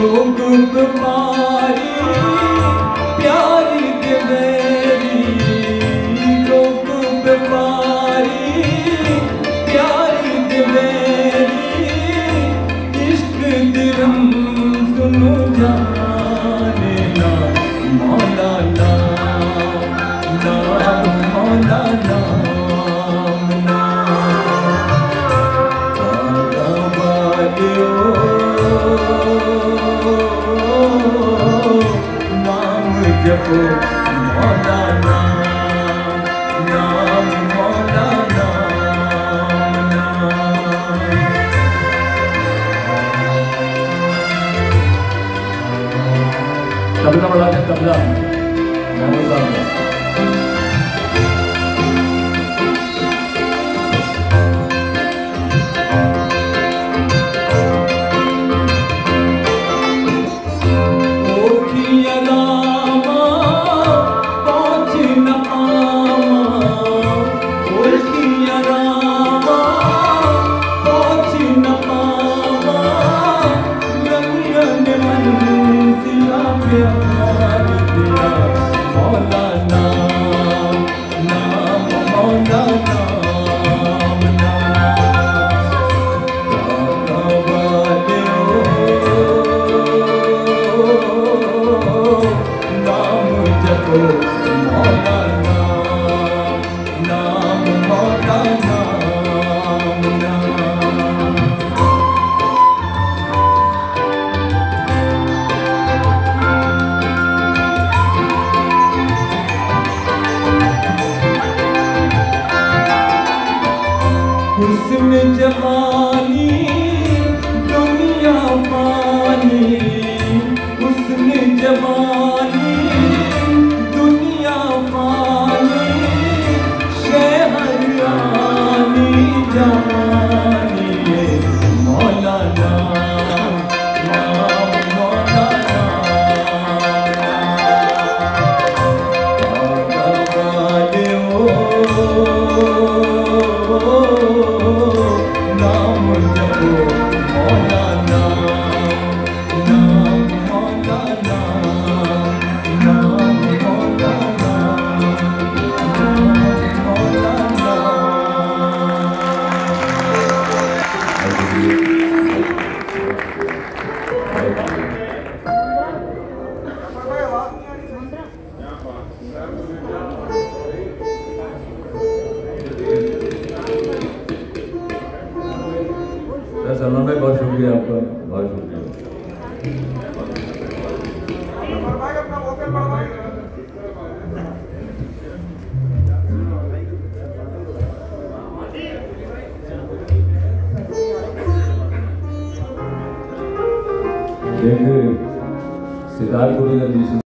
रोग बीमारी प्यारी देवेरी, रोग बीमारी प्यारी देवेरी, इश्क दिरम सुनो जाने ना मौलाना, नाम मौलाना जपो मौलाना, नाम मौलाना। तबला बड़ा है, तबला हुस्न जवानी दुनिया पानी, हुस्न जवानी दुनिया पानी, शहरियानी जानी मौलाना, नाम मौलाना। नाम जपो मौलाना, नाम मौलाना, नाम मौलाना, नाम मौलाना। सलमान भाई बहुत शुक्रिया आपका, बहुत शुक्रिया। एक सितार गुरु